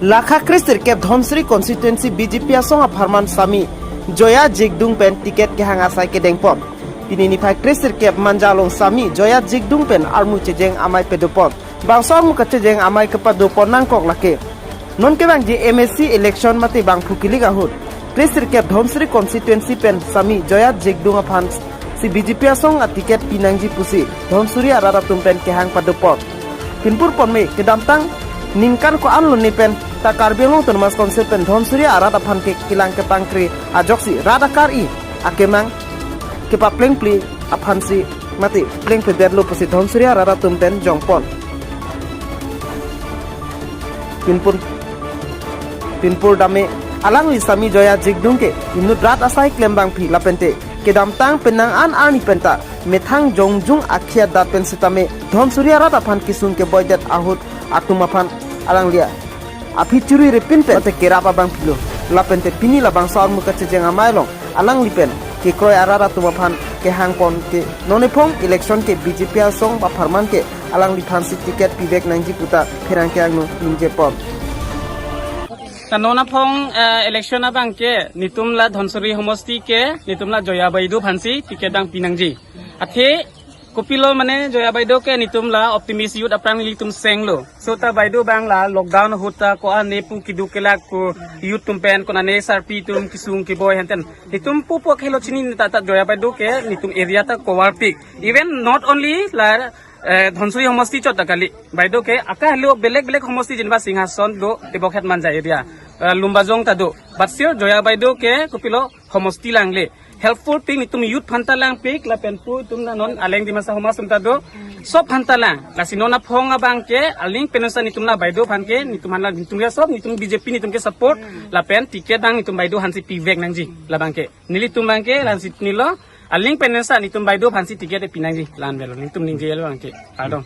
Lakha Kristir Kep Dhomsri constituency BJP asong Farman Sami Joya Jigdung pen tiket ke hangasai ke dengpon. Pinini pai Kristir Kep Manjalong Sami Joya Jigdung pen armu cejeng amai pedopon. Bangsor mu kecejeng amai kepadopon nangkok lake. Non ke bang ji MSC election mati bang phukili gahut. Kristir Kep Dhomsri constituency pen Sami Joya Jigdung aphan si BJP asong tiket pinangji pusi Dhomsuri arara tumpen ke hang padopon. Pinpur ponme kedamtang Ninkan ko anlo ni pen takar belong ton mas konsep pen Dhomsuri arat aphan ke kilang ke pangkri ajoksi radakar i akemang ke pa pleng pli aphan si mati pleng pe derlo posi Dhomsuri arat tumpen jongpon pinpur dame alang li Sami Joya Jigdung ke inut rat asai klembang phi lapente ke damtang penang an ani penta methang jongjung akhia dat pen sitame Dhomsuri arat aphan kisung ke boydet ahut atum aphan alang lia api curi repin pe te kerapa bang pilo lapente pini la bang saur muka cejeng amailong alang lipen ke kroy arara tum aphan ke hangpon ke nonepong election ke BJP asong ba farman ke alang lipan si tiket pibek nangji puta pherang ke angno ninje pom Tanona phong election abang ke nitumla Dhomsuri homosti ke nitumla Joya Baidu phansi tiket dang pinangji athe Kopilo mane Joya Baidu ke nitumla optimis youth aprang litum senglo so ta Baidu bangla lockdown hota ko ane pu kidukela ko youth tumpen ko ane sarpi tum kisung ki boy henten nitum pu po khelo chini ta Joya Baidu ke nitum area ta cover pick even not only la Dhomsuri homosti chota kali Baidu ke aka helo belek homosti jinba singhason do tebokhet manja area lumbajong ta do but sure Joya Baidu ke kopilo homosti langle helpful ping nitum youth phantalang pik la penpu tum na non aleng di masa homas tumta do sob phantalang la sinona phonga bang ke aling penasa nitum na Baidu phan ke nitum hanla nitum ya sob nitum BJP nitum ke support la pen tiket dang nitum Baidu hansi pivek nangji la bang ke nilitum bang ke lan sit nilo aling penasa nitum Baidu hansi tiket e pinangji lan belo nitum ningje lo bang ke adong